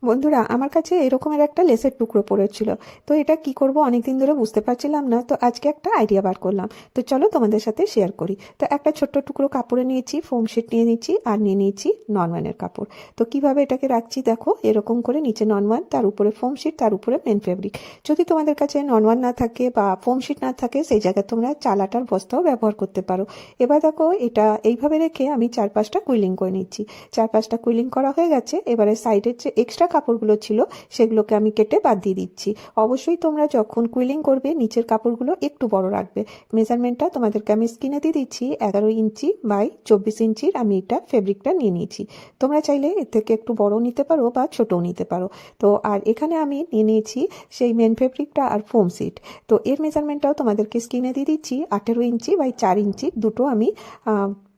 বন্ধুরা, আমার কাছে এরকমের একটা লেসের টুকরো পড়েছিল। তো এটা কি করব অনেকদিন ধরে বুঝতে পারছিলাম না। তো আজকে একটা আইডিয়া বার করলাম। তো চলো তোমাদের সাথে শেয়ার করি। তো একটা ছোট্ট টুকরো কাপড়ে নিয়েছি, ফোম শিট নিয়ে নিচ্ছি, আর নিয়ে নিয়েছি ননওয়ানের কাপড়। তো কিভাবে এটাকে রাখছি দেখো, এরকম করে নিচে ননওয়ান, তার উপরে ফোম শিট, তার উপরে মেন ফেব্রিক। যদি তোমাদের কাছে ননওয়ান না থাকে বা ফোম শিট না থাকে, সেই জায়গায় তোমরা চালাটার বস্তাও ব্যবহার করতে পারো। এবার দেখো, এটা এইভাবে রেখে আমি 4-5টা কুইলিং করে নিচ্ছি। 4-5টা কুইলিং করা হয়ে গেছে। এবারে সাইডের যে এক্সট্রা কাপড়গুলো ছিল সেগুলোকে আমি কেটে বাদ দিয়ে দিচ্ছি। অবশ্যই তোমরা যখন কুইলিং করবে নিচের কাপড়গুলো একটু বড় রাখবে। মেজারমেন্টটা তোমাদেরকে আমি স্ক্রিনে দিয়ে দিচ্ছি। 11 ইঞ্চি বাই 24 ইঞ্চির আমি এটা ফেব্রিকটা নিয়ে নিয়েছি। তোমরা চাইলে এর থেকে একটু বড় নিতে পারো বা ছোটও নিতে পারো। তো আর এখানে আমি নিয়ে নিয়েছি সেই মেন ফেব্রিকটা আর ফোম সিট। তো এর মেজারমেন্টটাও তোমাদেরকে স্ক্রিনে দিয়ে দিচ্ছি। 18 ইঞ্চি বাই 4 ইঞ্চি দুটো আমি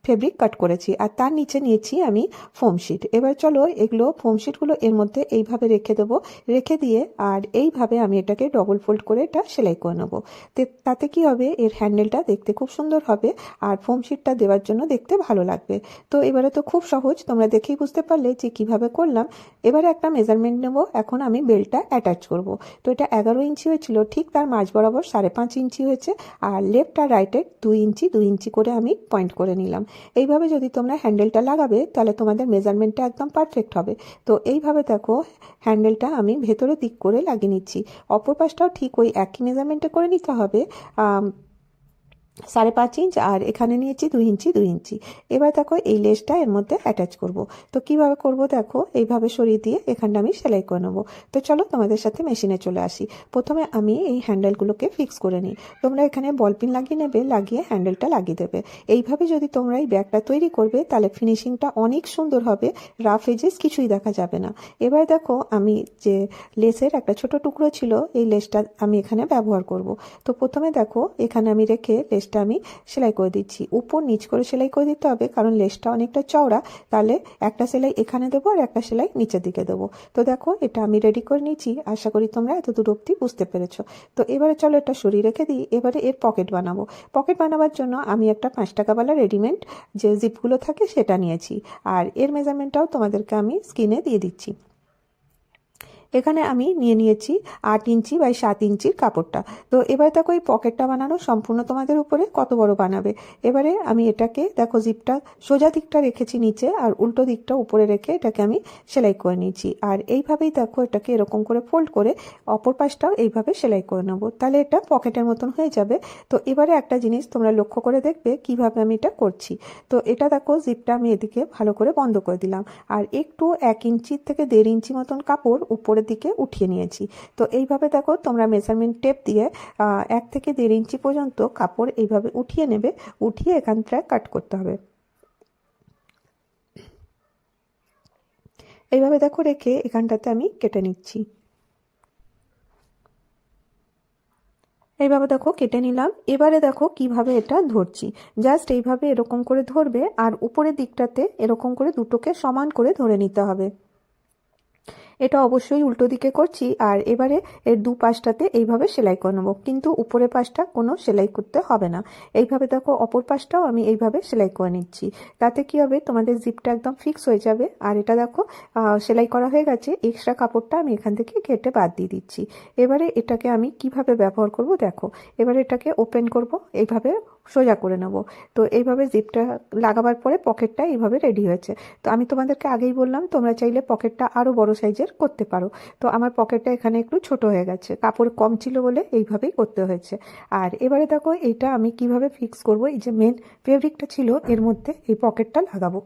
ফেব্রিক কাট করেছি, আর তার নিচে নিয়েছি আমি ফোম শিট। এবার চলো এগুলো ফোম শিটগুলো এর মধ্যে এইভাবে রেখে দেবো। রেখে দিয়ে আর এইভাবে আমি এটাকে ডবল ফোল্ড করে এটা সেলাই করে নেবো। তাতে কি হবে, এর হ্যান্ডেলটা দেখতে খুব সুন্দর হবে, আর ফোম শিটটা দেওয়ার জন্য দেখতে ভালো লাগবে। তো এবারে তো খুব সহজ, তোমরা দেখেই বুঝতে পারলে যে কিভাবে করলাম। এবারে একটা মেজারমেন্ট নেব। এখন আমি বেল্টটা অ্যাটাচ করব। তো এটা 11 ইঞ্চি হয়েছিল, ঠিক তার মাঝ বরাবর 5.5 ইঞ্চি হয়েছে, আর লেফট আর রাইটের 2 ইঞ্চি 2 ইঞ্চি করে আমি পয়েন্ট করে নিলাম। এইভাবে যদি তোমরা হ্যান্ডেলটা লাগাবে তাহলে তোমাদের মেজারমেন্টটা একদম পারফেক্ট হবে। তো এইভাবে দেখো, হ্যান্ডেলটা আমি ভেতরের দিক করে লাগিয়ে নিচ্ছি। অপর পাশটাও ঠিক ওই একই মেজারমেন্টে করে নিতে হবে। 5.5 ইঞ্চ, আর এখানে নিয়েছি 2 ইঞ্চি 2 ইঞ্চি। এবার দেখো এই লেসটা এর মধ্যে অ্যাটাচ করব। তো কিভাবে করব দেখো, এইভাবে সরিয়ে দিয়ে এখানটা আমি সেলাই করে নেবো। তো চলো তোমাদের সাথে মেশিনে চলে আসি। প্রথমে আমি এই হ্যান্ডেলগুলোকে ফিক্স করে নিই। তোমরা এখানে বলপিন লাগিয়ে নেবে, লাগিয়ে হ্যান্ডেলটা লাগিয়ে দেবে। এইভাবে যদি তোমরা এই ব্যাগটা তৈরি করবে তাহলে ফিনিশিংটা অনেক সুন্দর হবে, রাফ এজেস কিছুই দেখা যাবে না। এবার দেখো, আমি যে লেসের একটা ছোট টুকরো ছিল, এই লেসটা আমি এখানে ব্যবহার করব। তো প্রথমে দেখো, এখানে আমি রেখে লেসটা আমি সেলাই করে দিচ্ছি। উপর নিচ করে সেলাই করে দিতে হবে, কারণ লেসটা অনেকটা চওড়া। তাহলে একটা সেলাই এখানে দেবো আর একটা সেলাই নিচের দিকে দেবো। তো দেখো, এটা আমি রেডি করে নিয়েছি। আশা করি তোমরা এত দূর অবধি বুঝতে পেরেছো। তো এবারে চলো এটা সরিয়ে রেখে দিই। এবারে এর পকেট বানাবো। পকেট বানাবার জন্য আমি একটা 5 টাকাওয়ালা রেডিমেড যে জিপগুলো থাকে সেটা নিয়েছি, আর এর মেজারমেন্টটাও তোমাদেরকে আমি স্ক্রিনে দিয়ে দিচ্ছি। এখানে আমি নিয়ে নিয়েছি 8 ইঞ্চি বাই 7 ইঞ্চির কাপড়টা। তো এবার দেখো, এই পকেটটা বানানো সম্পূর্ণ তোমাদের উপরে, কত বড় বানাবে। এবারে আমি এটাকে দেখো, জিপটা সোজা দিকটা রেখেছি নিচে, আর উল্টো দিকটা উপরে রেখে এটাকে আমি সেলাই করে নিয়েছি। আর এইভাবেই দেখো, এটাকে এরকম করে ফোল্ড করে অপর পাশটাও এইভাবে সেলাই করে নেবো। তাহলে এটা পকেটের মতন হয়ে যাবে। তো এবারে একটা জিনিস তোমরা লক্ষ্য করে দেখবে কিভাবে আমি এটা করছি। তো এটা দেখো, জিপটা আমি এদিকে ভালো করে বন্ধ করে দিলাম, আর একটু 1 ইঞ্চি থেকে 1.5 ইঞ্চি মতন কাপড় উপরের দিকে উঠিয়ে নিয়েছি। তো এইভাবে দেখো, তোমরা মেজারমেন্ট টেপ দিয়ে 1 থেকে 1.5 ইঞ্চি পর্যন্ত কাপড় এইভাবে উঠিয়ে নেবে। উঠিয়ে এখানটায় কাট করতে হবে। এইভাবে দেখো রেখে এখানটাতে আমি কেটে নিচ্ছি। এইভাবে দেখো কেটে নিলাম। এবারে দেখো কিভাবে এটা ধরছি। জাস্ট এইভাবে এরকম করে ধরবে, আর উপরের দিকটাতে এরকম করে দুটোকে সমান করে ধরে নিতে হবে। এটা অবশ্যই উল্টো দিকে করছি, আর এবারে এর পাশটাতে এইভাবে সেলাই করে নেবো, কিন্তু উপরের পাশটা কোনো সেলাই করতে হবে না। এইভাবে দেখো, অপর পাশটাও আমি এইভাবে সেলাই করে নিচ্ছি। তাতে কি হবে, তোমাদের জিপটা একদম ফিক্স হয়ে যাবে। আর এটা দেখো, সেলাই করা হয়ে গেছে। এক্সট্রা কাপড়টা আমি এখান থেকে কেটে বাদ দিয়ে দিচ্ছি। এবারে এটাকে আমি কিভাবে ব্যবহার করব দেখো। এবারে এটাকে ওপেন করব, এইভাবে সোজা করে নেব। তো এইভাবে জিপটা লাগাবার পরে পকেটটা এইভাবে রেডি হয়েছে। তো আমি তোমাদেরকে আগেই বললাম, তোমরা চাইলে পকেটটা আরও বড় সাইজের করতে পারো। তো আমার পকেটটা এখানে একটু ছোট হয়ে গেছে, কাপড় কম ছিল বলে এইভাবেই করতে হয়েছে। আর এবারে দেখো, এইটা আমি কিভাবে ফিক্স করব। এই যে মেন ফেব্রিকটা ছিল এর মধ্যে এই পকেটটা লাগাবো।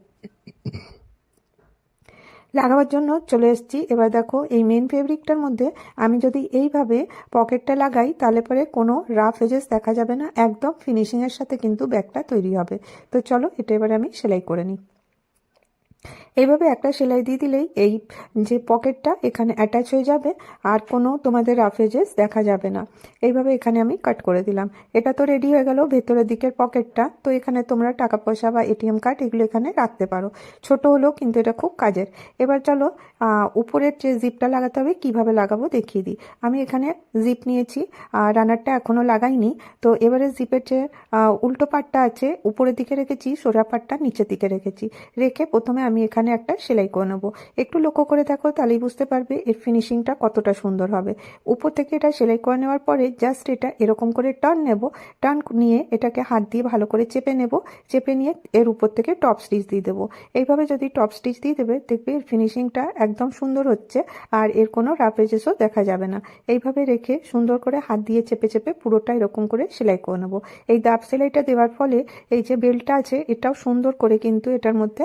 লাগাবার জন্য চলে এসেছি। এবার দেখো, এই মেন ফেব্রিকটার মধ্যে আমি যদি এইভাবে পকেটটা লাগাই, তাহলে পরে কোনো রাফ এজেস দেখা যাবে না, একদম ফিনিশিংয়ের সাথে কিন্তু ব্যাগটা তৈরি হবে। তো চলো এটা এবার আমি সেলাই করে নিই। এইভাবে একটা সেলাই দিয়ে দিলেই এই যে পকেটটা এখানে অ্যাটাচ হয়ে যাবে, আর কোনো তোমাদের রাফ এজেস দেখা যাবে না। এইভাবে এখানে আমি কাট করে দিলাম। এটা তো রেডি হয়ে গেল ভেতরের দিকের পকেটটা। তো এখানে তোমরা টাকা পয়সা বা এটিএম কার্ড এগুলো এখানে রাখতে পারো। ছোট হলেও কিন্তু এটা খুব কাজের। এবার চলো, উপরের যে জিপটা লাগাতে হবে কিভাবে লাগাবো দেখিয়ে দিই। আমি এখানে জিপ নিয়েছি, রানারটা এখনো লাগাইনি। তো এবারে জিপের যে উল্টো পাটটা আছে উপরের দিকে রেখেছি, সোজা পাটটা নিচের দিকে রেখেছি। রেখে প্রথমে আমি এখানে একটা সেলাই করে নেবো। একটু লক্ষ্য করে দেখো, তাহলেই বুঝতে পারবে এর ফিনিশিংটা কতটা সুন্দর হবে। উপর থেকে এটা সেলাই করে নেওয়ার পরে জাস্ট এটা এরকম করে টার্ন নেব। টার্ন নিয়ে এটাকে হাত দিয়ে ভালো করে চেপে নেব। চেপে নিয়ে এর উপর থেকে টপ স্টিচ দিয়ে দেবো। এইভাবে যদি টপ স্টিচ দিয়ে দেবে, দেখবে এর ফিনিশিংটা একদম সুন্দর হচ্ছে, আর এর কোনো রাফ এজেসও দেখা যাবে না। এইভাবে রেখে সুন্দর করে হাত দিয়ে চেপে চেপে পুরোটা এরকম করে সেলাই করে নেবো। এই দাব সেলাইটা দেওয়ার ফলে এই যে বেল্টটা আছে এটাও সুন্দর করে কিন্তু এটার মধ্যে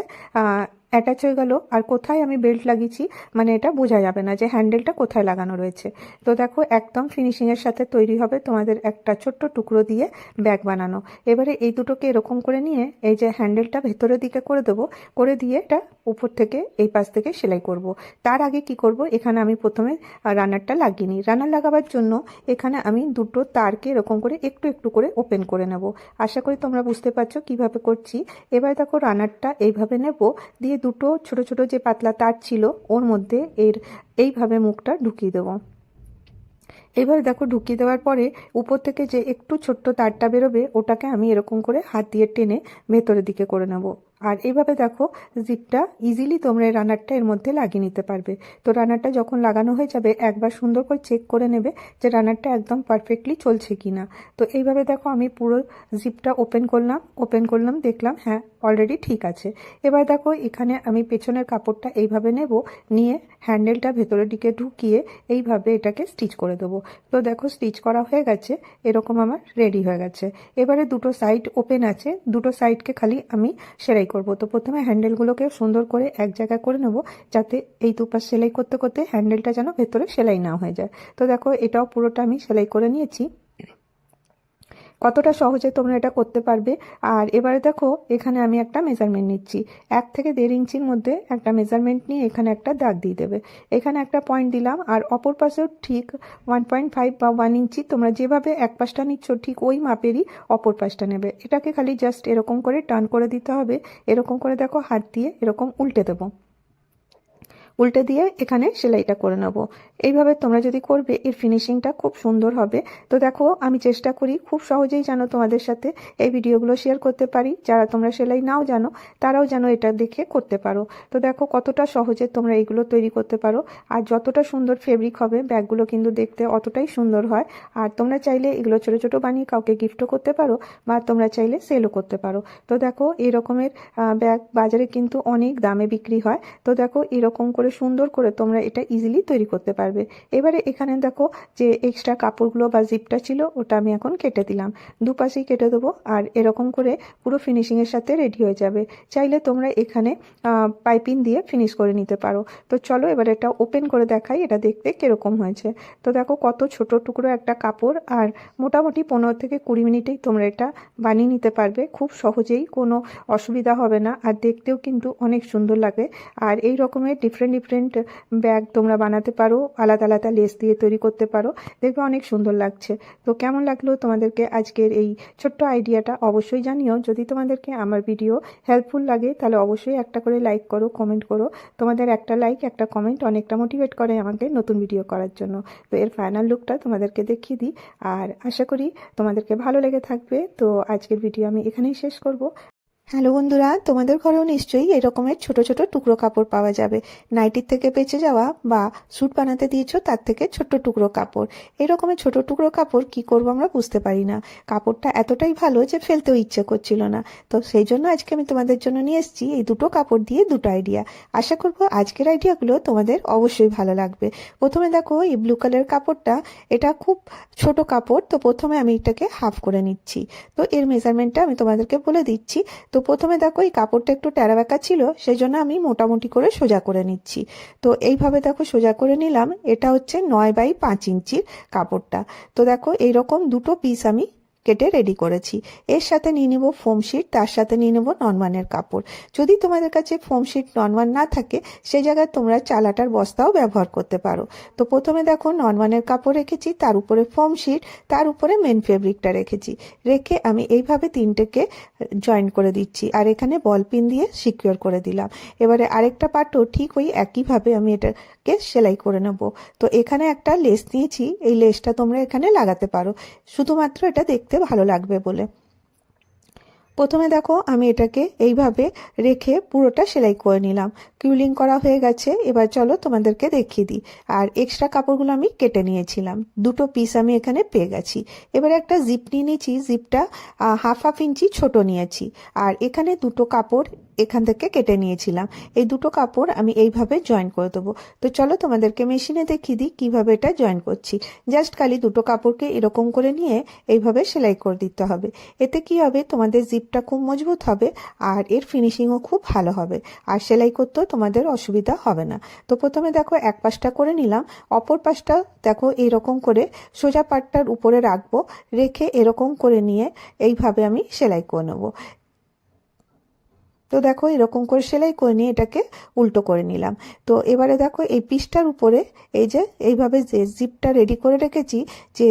অ্যাটাচ হয়ে গেল। আর কোথায় আমি বেল্ট লাগিয়েছি মানে এটা বোঝা যাবে না যে হ্যান্ডেলটা কোথায় লাগানো রয়েছে। তো দেখো একদম ফিনিশিংয়ের সাথে তৈরি হবে তোমাদের একটা ছোট্ট টুকরো দিয়ে ব্যাগ বানানো। এবারে এই দুটোকে এরকম করে নিয়ে এই যে হ্যান্ডেলটা ভেতরের দিকে করে দেবো, করে দিয়ে এটা উপর থেকে এই পাশ থেকে সেলাই করব। তার আগে কি করব, এখানে আমি প্রথমে রানারটা লাগিয়ে নিই। রানার লাগাবার জন্য এখানে আমি দুটো তারকে এরকম করে একটু একটু করে ওপেন করে নেব। আশা করি তোমরা বুঝতে পারছো কিভাবে করছি। এবার দেখো রানারটা এইভাবে নেব, দিয়ে দুটো ছোট ছোট যে পাতলা তার ছিল ওর মধ্যে এইভাবে মুখটা ঢুকিয়ে দেবো। এবার দেখো ঢুকিয়ে দেওয়ার পরে উপর থেকে যে একটু ছোট্ট তারটা বেরোবে ওটাকে আমি এরকম করে হাত দিয়ে টেনে ভেতরের দিকে করে নেব। আর এইভাবে দেখো জিপটা ইজিলি তোমরা এই রানারটা এর মধ্যে লাগিয়ে নিতে পারবে। তো রানারটা যখন লাগানো হয়ে যাবে একবার সুন্দর করে চেক করে নেবে যে রানারটা একদম পারফেক্টলি চলছে কিনা। তো এইভাবে দেখো আমি পুরো জিপটা ওপেন করলাম দেখলাম হ্যাঁ অলরেডি ঠিক আছে। এবার দেখো এখানে আমি পেছনের কাপড়টা এইভাবে নেব, নিয়ে হ্যান্ডেলটা ভেতরের দিকে ঢুকিয়ে এইভাবে এটাকে স্টিচ করে দেবো। তো দেখো স্টিচ করা হয়ে গেছে, এরকম আমার রেডি হয়ে গেছে। এবারে দুটো সাইড ওপেন আছে, দুটো সাইডকে খালি আমি সেলাই করব। তো প্রথমে হ্যান্ডেলগুলোকে সুন্দর করে এক জায়গায় করে নেব, যাতে এই দুপাশ সেলাই করতে করতে হ্যান্ডেলটা যেন ভেতরে সেলাই না হয়ে যায়। তো দেখো এটাও পুরোটা আমি সেলাই করে নিয়েছি। কতটা সহজে তোমরা এটা করতে পারবে। আর এবারে দেখো এখানে আমি একটা মেজারমেন্ট নিচ্ছি, 1 থেকে 1.5 ইঞ্চির মধ্যে একটা মেজারমেন্ট নিয়ে এখানে একটা দাগ দিয়ে দেবে। এখানে একটা পয়েন্ট দিলাম, আর অপর পাশেও ঠিক 1.5 বা 1 ইঞ্চি তোমরা যেভাবে এক পাশটা নিচ্ছ ঠিক ওই মাপেরই অপর পাশটা নেবে। এটাকে খালি জাস্ট এরকম করে টার্ন করে দিতে হবে। এরকম করে দেখো হাত দিয়ে এরকম উল্টে দেবো, উল্টে দিয়ে এখানে সেলাইটা করে নেব। এইভাবে তোমরা যদি করবে এর ফিনিশিংটা খুব সুন্দর হবে। তো দেখো আমি চেষ্টা করি খুব সহজেই যেন তোমাদের সাথে এই ভিডিওগুলো শেয়ার করতে পারি, যারা তোমরা সেলাই নাও জানো তারাও যেন এটা দেখে করতে পারো। তো দেখো কতটা সহজে তোমরা এইগুলো তৈরি করতে পারো। আর যতটা সুন্দর ফেব্রিক হবে ব্যাগগুলো কিন্তু দেখতে অতটাই সুন্দর হয়। আর তোমরা চাইলে এগুলো ছোটো ছোটো বানিয়ে কাউকে গিফটও করতে পারো, বা তোমরা চাইলে সেলও করতে পারো। তো দেখো এই রকমের ব্যাগ বাজারে কিন্তু অনেক দামে বিক্রি হয়। তো দেখো এরকম করে সুন্দর করে তোমরা এটা ইজিলি তৈরি করতে পারবে। এবারে এখানে দেখো যে এক্সট্রা কাপড়গুলো বা জিপটা ছিল ওটা আমি এখন কেটে দিলাম, দুপাশেই কেটে দেবো। আর এরকম করে পুরো ফিনিশিংয়ের সাথে রেডি হয়ে যাবে। চাইলে তোমরা এখানে পাইপিং দিয়ে ফিনিশ করে নিতে পারো। তো চলো এবার এটা ওপেন করে দেখাই এটা দেখতে কিরকম হয়েছে। তো দেখো কত ছোট টুকরো একটা কাপড়, আর মোটামুটি 15 থেকে 20 মিনিটেই তোমরা এটা বানিয়ে নিতে পারবে। খুব সহজেই, কোনো অসুবিধা হবে না, আর দেখতেও কিন্তু অনেক সুন্দর লাগে। আর এই রকমের ডিফারেন্ট ব্যাগ তোমরা বানাতে পারো, আলাদা আলাদা লেস দিয়ে তৈরি করতে পারো, দেখবে অনেক সুন্দর লাগছে। তো কেমন লাগলো তোমাদেরকে আজকের এই ছোট্ট আইডিয়াটা অবশ্যই জানিও। যদি তোমাদেরকে আমার ভিডিও হেল্পফুল লাগে তাহলে অবশ্যই একটা করে লাইক করো, কমেন্ট করো। তোমাদের একটা লাইক একটা কমেন্ট অনেকটা মোটিভেট করে আমাকে নতুন ভিডিও করার জন্য। তো এর ফাইনাল লুকটা তোমাদেরকে দেখিয়ে দিই, আর আশা করি তোমাদেরকে ভালো লেগে থাকবে। তো আজকের ভিডিও আমি এখানেই শেষ করব। হ্যালো বন্ধুরা, তোমাদের ঘরেও নিশ্চয়ই এরকমের ছোট ছোট টুকরো কাপড় পাওয়া যাবে। নাইটির থেকে বেঁচে যাওয়া বা স্যুট বানাতে দিয়েছো তার থেকে ছোট্ট টুকরো কাপড়। এরকমের ছোট টুকরো কাপড় কি করবো আমরা বুঝতে পারি না। কাপড়টা এতটাই ভালো যে ফেলতেও ইচ্ছে করছিল না। তো সেই জন্য আজকে আমি তোমাদের জন্য নিয়ে এসেছি এই দুটো কাপড় দিয়ে দুটো আইডিয়া। আশা করবো আজকের আইডিয়াগুলো তোমাদের অবশ্যই ভালো লাগবে। প্রথমে দেখো এই ব্লু কালারের কাপড়টা, এটা খুব ছোট কাপড়। তো প্রথমে আমি এটাকে হাফ করে নিচ্ছি। তো এর মেজারমেন্টটা আমি তোমাদেরকে বলে দিচ্ছি। তো প্রথমে দেখো এই কাপড়টা একটু টেরা বেঁকা ছিল, সেই জন্য আমি মোটামুটি করে সোজা করে নিচ্ছি। তো এইভাবে দেখো সোজা করে নিলাম। এটা হচ্ছে 9 বাই 5 ইঞ্চির কাপড়টা। তো দেখো এইরকম দুটো পিস আমি কেটে রেডি করেছি। এর সাথে নিয়ে নেবো ফোম শিট, তার সাথে নিয়ে নেবো ননওয়ানের কাপড়। যদি তোমাদের কাছে ফোম শিট ননওয়ান না থাকে সেই জায়গায় তোমরা চালাটার বস্তাও ব্যবহার করতে পারো। তো প্রথমে দেখো ননওয়ানের কাপড় রেখেছি, তার উপরে ফোম শিট, তার উপরে মেন ফেব্রিকটা রেখেছি। রেখে আমি এইভাবে তিনটেকে জয়েন করে দিচ্ছি, আর এখানে বল পিন দিয়ে সিকিউর করে দিলাম। এবারে আরেকটা পার্টও ঠিক ওই একইভাবে আমি এটাকে সেলাই করে নেব। তো এখানে একটা লেস নিয়েছি, এই লেসটা তোমরা এখানে লাগাতে পারো, শুধুমাত্র এটা দেখতে ভালো লাগবে বলে। প্রথমে দেখো আমি এটাকে এইভাবে রেখে পুরোটা সেলাই করে নিলাম। কিউলিং করা হয়ে গেছে, এবার চলো তোমাদেরকে দেখিয়ে দিই। আর এক্সট্রা কাপড়গুলো আমি কেটে নিয়েছিলাম, দুটো পিস আমি এখানে পেয়ে গেছি। এবার একটা জিপ নিয়ে নিয়েছি, জিপটা হাফ ইঞ্চি ছোট নিয়েছি। আর এখানে দুটো কাপড় এখান থেকে কেটে নিয়েছিলাম, এই দুটো কাপড় আমি এইভাবে জয়েন করে দেবো। তো চলো তোমাদেরকে মেশিনে দেখিয়ে দিই কিভাবে এটা জয়েন করছি। জাস্ট খালি দুটো কাপড়কে এরকম করে নিয়ে এইভাবে সেলাই করে দিতে হবে। এতে কি হবে, তোমাদের জিপটা খুব মজবুত হবে আর এর ফিনিশিংও খুব ভালো হবে, আর সেলাই করতেও তোমাদের অসুবিধা হবে না। তো প্রথমে দেখো এক পাশটা করে নিলাম, অপর পাশটা দেখো এইরকম করে সোজা পাটটার উপরে রাখবো, রেখে এরকম করে নিয়ে এইভাবে আমি সেলাই করে নেবো। তো দেখো এরকম করে সেলাই করে নিয়ে এটাকে উল্টো করে নিলাম। তো এবারে দেখো এই পিসটার উপরে এই যে এইভাবে যে জিপটা রেডি করে রেখেছি, যে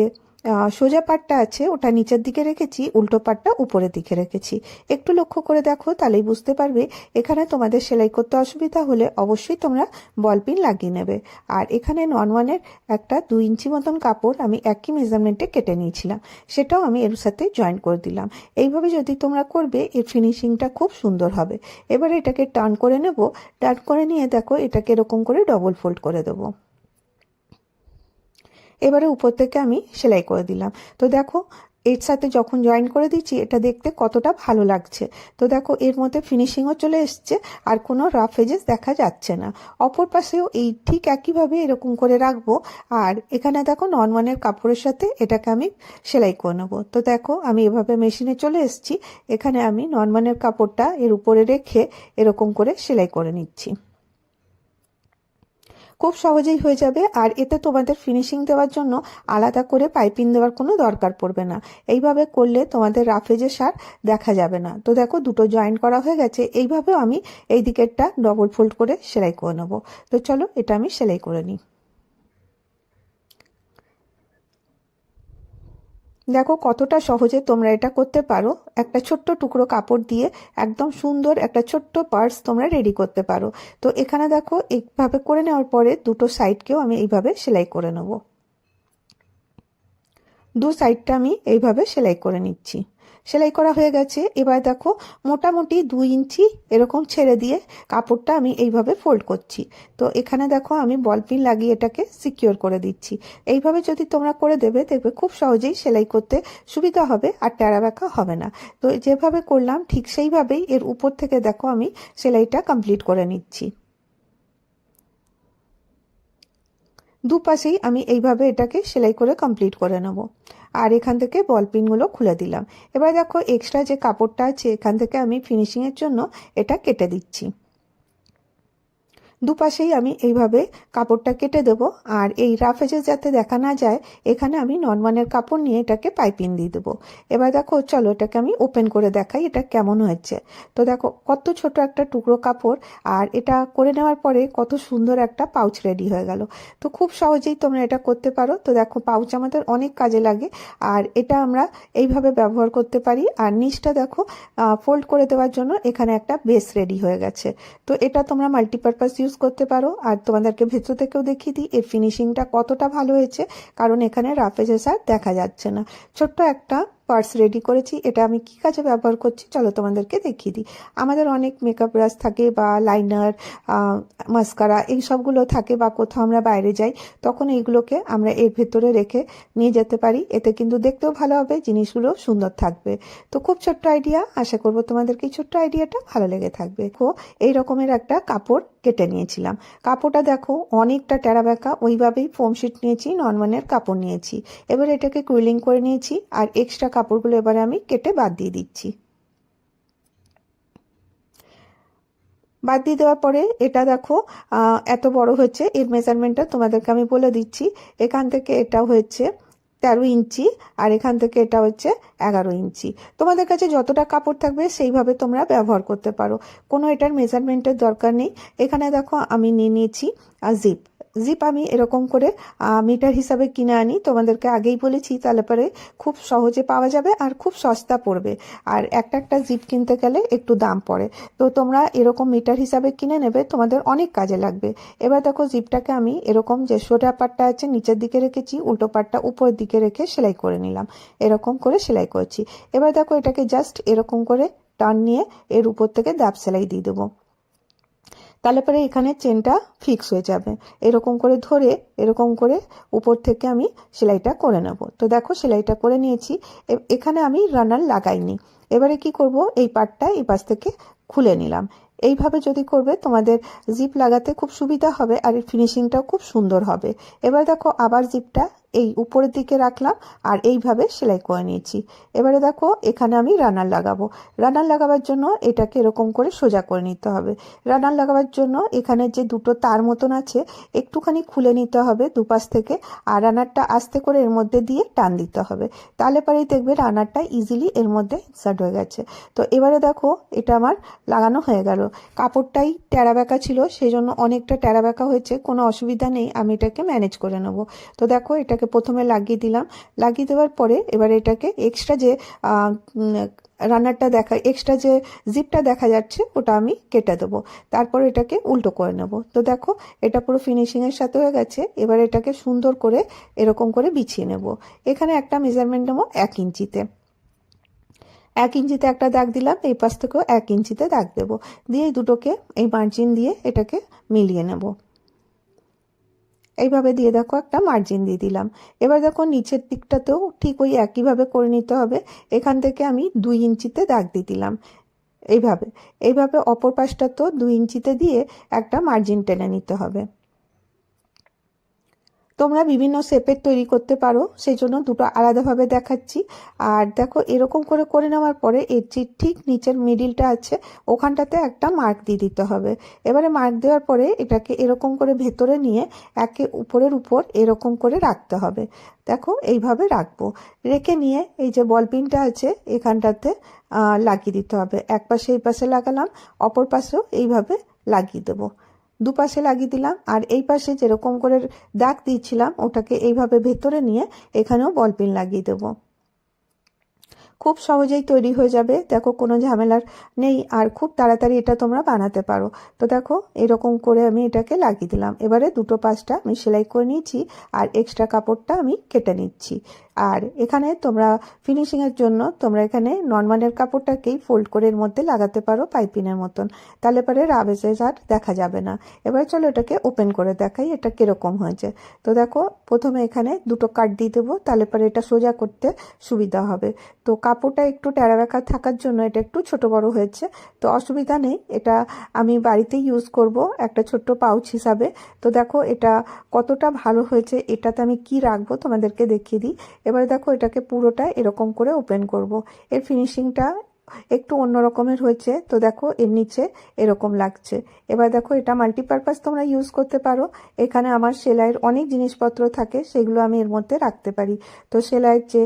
সোজা পাটটা আছে ওটা নিচের দিকে রেখেছি, উল্টো পাটটা উপরের দিকে রেখেছি। একটু লক্ষ্য করে দেখো, তাহলেই বুঝতে পারবে। এখানে তোমাদের সেলাই করতে অসুবিধা হলে অবশ্যই তোমরা বল পিন লাগিয়ে নেবে। আর এখানে নন-ওয়ানের একটা 2 ইঞ্চি মতন কাপড় আমি একই মেজারমেন্টে কেটে নিয়েছিলাম, সেটাও আমি এর সাথে জয়েন করে দিলাম। এইভাবে যদি তোমরা করবে এর ফিনিশিংটা খুব সুন্দর হবে। এবার এটাকে টার্ন করে নেব, টার্ন করে নিয়ে দেখো এটাকে এরকম করে ডবল ফোল্ড করে দেবো। এবারে উপর থেকে আমি সেলাই করে দিলাম। তো দেখো এর সাথে যখন জয়েন করে দিচ্ছি এটা দেখতে কতটা ভালো লাগছে। তো দেখো এর মধ্যে ফিনিশিংও চলে এসছে, আর কোনো রাফ এজেস দেখা যাচ্ছে না। অপর পাশেও এই ঠিক একইভাবে এরকম করে রাখবো। আর এখানে দেখো নন-ওয়ানের কাপড়ের সাথে এটাকে আমি সেলাই করে নেবো। তো দেখো আমি এভাবে মেশিনে চলে এসেছি, এখানে আমি নন-ওয়ানের কাপড়টা এর উপরে রেখে এরকম করে সেলাই করে নিচ্ছি। খুব সহজেই হয়ে যাবে, আর এতে তোমাদের ফিনিশিং দেওয়ার জন্য আলাদা করে পাইপিং দেওয়ার কোনো দরকার পড়বে না। এইভাবে করলে তোমাদের রাফ এজেস আর দেখা যাবে না। তো দেখো দুটো জয়েন করা হয়ে গেছে, এইভাবেও আমি এই দিকেরটা ডবল ফোল্ড করে সেলাই করে নেবো। তো চলো এটা আমি সেলাই করে নিই। দেখো কতটা সহজে তোমরা এটা করতে পারো। একটা ছোট্ট টুকরো কাপড় দিয়ে একদম সুন্দর একটা ছোট্ট পার্স তোমরা রেডি করতে পারো। তো এখানে দেখো এইভাবে করে নেওয়ার পরে দুটো সাইডকেও আমি এইভাবে সেলাই করে নেব। দু সাইডটা আমি এইভাবে সেলাই করে নিচ্ছি। সেলাই করা হয়ে গেছে। এবার দেখো মোটামুটি 2 ইঞ্চি এরকম ছেড়ে দিয়ে কাপড়টা আমি এইভাবে ফোল্ড করছি। তো এখানে দেখো আমি বল পিন লাগিয়ে এটাকে সিকিউর করে দিচ্ছি। এইভাবে যদি তোমরা করে দেবে দেখবে খুব সহজেই সেলাই করতে সুবিধা হবে, আর টেরা বেঁকা হবে না। তো যেভাবে করলাম ঠিক সেইভাবেই এর উপর থেকে দেখো আমি সেলাইটা কমপ্লিট করে নিচ্ছি। দুপাশেই আমি এইভাবে এটাকে সেলাই করে কমপ্লিট করে নেব। আর এখান থেকে বল পিনগুলো খুলে দিলাম। এবার দেখো এক্সট্রা যে কাপড়টা আছে এখান থেকে আমি ফিনিশিংয়ের জন্য এটা কেটে দিচ্ছি। দুপাশেই আমি এইভাবে কাপড়টা কেটে দেব। আর এই রাফ এজেস যাতে দেখা না যায় এখানে আমি নন-ওয়ানের কাপড় নিয়ে এটাকে পাইপিং দিয়ে দেবো। এবার দেখো চলো এটাকে আমি ওপেন করে দেখাই এটা কেমন হয়েছে। তো দেখো কত ছোট একটা টুকরো কাপড়, আর এটা করে নেওয়ার পরে কত সুন্দর একটা পাউচ রেডি হয়ে গেল। তো খুব সহজেই তোমরা এটা করতে পারো। তো দেখো পাউচ আমাদের অনেক কাজে লাগে, আর এটা আমরা এইভাবে ব্যবহার করতে পারি। আর নিচটা দেখো ফোল্ড করে দেওয়ার জন্য এখানে একটা বেস রেডি হয়ে গেছে। তো এটা তোমরা মাল্টিপারপাস ইউজ করতে পারো। আর তোমাদেরকে ভেতর থেকেও দেখিয়ে দিই এর ফিনিশিংটা কতটা ভালো হয়েছে, কারণ এখানে রাফ এজেস আর দেখা যাচ্ছে না। ছোট্ট একটা পার্স রেডি করেছি। এটা আমি কি কাজে ব্যবহার করছি চলো তোমাদেরকে দেখিয়ে দিই। আমাদের অনেক মেকআপ ব্রাশ থাকে বা লাইনার, মাস্কারা এই সবগুলো থাকে, বা কোথাও আমরা বাইরে যাই তখন এইগুলোকে আমরা এর ভেতরে রেখে নিয়ে যেতে পারি। এতে কিন্তু দেখতেও ভালো হবে, জিনিসগুলো সুন্দর থাকবে। তো খুব ছোট্ট আইডিয়া, আশা করবো তোমাদেরকে এই ছোট্ট আইডিয়াটা ভালো লেগে থাকবে। এই রকমের একটা কাপড় কেটে নিয়েছিলাম। কাপড়টা দেখো অনেকটা টেরা বেঁকা, ওইভাবেই ফোম শিট নিয়েছি, নন-ওয়ানের কাপড় নিয়েছি। এবার এটাকে কুইলিং করে নিয়েছি, আর এক্সট্রা কাপড়গুলো এবারে আমি কেটে বাদ দিয়ে দিচ্ছি। বাদ দিয়ে দেওয়ার পরে এটা দেখো এত বড় হচ্ছে। এর মেজারমেন্টটা তোমাদেরকে আমি বলে দিচ্ছি। এখান থেকে এটা হচ্ছে 13 ইঞ্চি, আর এখান থেকে এটা হচ্ছে 11 ইঞ্চি। তোমাদের কাছে যতটা কাপড় থাকবে সেইভাবে তোমরা ব্যবহার করতে পারো, কোনো এটার মেজারমেন্টের দরকার নেই। এখানে দেখো আমি নিয়ে নিয়েছি জিপ। জিপ আমি এরকম করে মিটার হিসাবে কিনে আনি, তোমাদেরকে আগেই বলেছি, তাহলে পরে খুব সহজে পাওয়া যাবে আর খুব সস্তা পড়বে। আর একটা একটা জিপ কিনতে গেলে একটু দাম পড়ে, তো তোমরা এরকম মিটার হিসাবে কিনে নেবে, তোমাদের অনেক কাজে লাগবে। এবার দেখো জিপটাকে আমি এরকম যে সোজা পাটটা আছে নিচের দিকে রেখেছি, উল্টো পাটটা উপরের দিকে রেখে সেলাই করে নিলাম, এরকম করে সেলাই করছি। এবার দেখো এটাকে জাস্ট এরকম করে টান নিয়ে এর উপর থেকে দাব সেলাই দিয়ে দেবো, তাহলে পরে এখানে চেনটা ফিক্স হয়ে যাবে। এরকম করে ধরে এরকম করে উপর থেকে আমি সেলাইটা করে নেব। তো দেখো সেলাইটা করে নিয়েছি, এখানে আমি রানার লাগাইনি। এবারে কি করব, এই পাটটা এই পাশ থেকে খুলে নিলাম। এইভাবে যদি করবে তোমাদের জিপ লাগাতে খুব সুবিধা হবে আর এর ফিনিশিংটাও খুব সুন্দর হবে। এবার দেখো আবার জিপটা এই উপরের দিকে রাখলাম আর এইভাবে সেলাই করে নিয়েছি। এবারে দেখো এখানে আমি রানার লাগাবো। রানার লাগাবার জন্য এটাকে এরকম করে সোজা করে নিতে হবে। রানার লাগাবার জন্য এখানে যে দুটো তার মতন আছে একটুখানি খুলে নিতে হবে দুপাশ থেকে, আর রানারটা আস্তে করে এর মধ্যে দিয়ে টান দিতে হবে, তাহলে পরেই দেখবে রানারটা ইজিলি এর মধ্যে ইনসার্ট হয়ে গেছে। তো এবারে দেখো এটা আমার লাগানো হয়ে গেল। কাপড়টাই টেরা বেঁকা ছিল, সেই জন্য অনেকটা টেরা বেঁকা হয়েছে, কোনো অসুবিধা নেই, আমি এটাকে ম্যানেজ করে নেব। তো দেখো এটাকে প্রথমে লাগিয়ে দিলাম, লাগিয়ে দেওয়ার পরে এবার এটাকে এক্সট্রা যে রানারটা এক্সট্রা যে জিপটা দেখা যাচ্ছে ওটা আমি কেটে দেবো, তারপর এটাকে উল্টো করে নেব। তো দেখো এটা পুরো ফিনিশিংয়ের সাথে হয়ে গেছে। এবার এটাকে সুন্দর করে এরকম করে বিছিয়ে নেব। এখানে একটা মেজারমেন্ট নেবো 1 ইঞ্চিতে, 1 ইঞ্চিতে একটা দাগ দিলাম, এই পাশ থেকেও 1 ইঞ্চিতে দাগ দেবো, দিয়ে এই দুটোকে এই মার্জিন দিয়ে এটাকে মিলিয়ে নেব। এইভাবে দিয়ে দেখো একটা মার্জিন দিয়ে দিলাম। এবার দেখো নিচের দিকটাতেও ঠিক ওই একইভাবে করে নিতে হবে। এখান থেকে আমি 2 ইঞ্চিতে দাগ দিয়ে দিলাম, এইভাবে এইভাবে অপর পাশটা তো 2 ইঞ্চিতে দিয়ে একটা মার্জিন টেনে নিতে হবে। তোমরা বিভিন্ন শেপের তৈরি করতে পারো, সেই জন্য দুটো আলাদাভাবে দেখাচ্ছি। আর দেখো এরকম করে করে নেওয়ার পরে এর যে ঠিক নিচের মিডিলটা আছে ওখানটাতে একটা মার্ক দিয়ে দিতে হবে। এবারে মার্ক দেওয়ার পরে এটাকে এরকম করে ভেতরে নিয়ে একে উপরের উপর এরকম করে রাখতে হবে। দেখো এইভাবে রাখবো, রেখে নিয়ে এই যে বল পিনটা আছে এখানটাতে লাগিয়ে দিতে হবে। এক পাশে এই পাশে লাগালাম, অপর পাশেও এইভাবে লাগিয়ে দেবো, দুপাশে লাগিয়ে দিলাম। আর এই পাশে যেরকম করে দাগ দিয়েছিলাম ওটাকে এইভাবে ভেতরে নিয়ে এখানেও বল পিন লাগিয়ে দেবো। খুব সহজেই তৈরি হয়ে যাবে, দেখো কোনো ঝামেলার নেই, আর খুব তাড়াতাড়ি এটা তোমরা বানাতে পারো। তো দেখো এরকম করে আমি এটাকে লাগিয়ে দিলাম। এবারে দুটো পাশটা আমি সেলাই করে নিয়েছি আর এক্সট্রা কাপড়টা আমি কেটে নিচ্ছি। আর এখানে তোমরা ফিনিশিংয়ের জন্য তোমরা এখানে নর্মালের কাপড়টাকেই ফোল্ড করে এর মধ্যে লাগাতে পারো পাইপিনের মতন, তাহলে পরে রাবেজেস আর দেখা যাবে না। এবার চলো এটাকে ওপেন করে দেখাই এটা কিরকম হয়েছে। তো দেখো প্রথমে এখানে দুটো কাট দিয়ে দেবো, তাহলে পরে এটা সোজা করতে সুবিধা হবে। তো কাপড়টা একটু টেরা বেঁকা থাকার জন্য এটা একটু ছোট বড় হয়েছে, তো অসুবিধা নেই, এটা আমি বাড়িতে ইউজ করব একটা ছোট্ট পাউচ হিসাবে। তো দেখো এটা কতটা ভালো হয়েছে, এটাতে আমি কি রাখবো তোমাদেরকে দেখিয়ে দিই। এবারে দেখো এটাকে পুরোটা এরকম করে ওপেন করব। এর ফিনিশিংটা একটু অন্য রকমের হয়েছে, তো দেখো এর নিচে এরকম লাগছে। এবার দেখো এটা মাল্টিপারপাস তোমরা ইউজ করতে পারো। এখানে আমার সেলাইয়ের অনেক জিনিসপত্র থাকে, সেগুলো আমি এর মধ্যে রাখতে পারি। তো সেলাইয়ের যে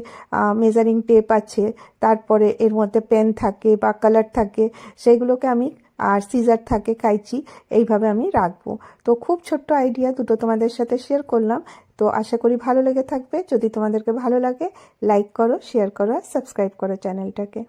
মেজারিং টেপ আছে, তারপরে এর মধ্যে পেন থাকে বা কালার থাকে, সেগুলোকে আমি, আর সিজার থাকে, কাইচি, এইভাবে আমি রাখবো। তো খুব ছোট্ট আইডিয়া দুটো তোমাদের সাথে শেয়ার করলাম। তো আশা করি ভালো লেগে থাকবে। যদি তোমাদেরকে ভালো লাগে লাইক করো, শেয়ার করো আর সাবস্ক্রাইব করো চ্যানেলটাকে।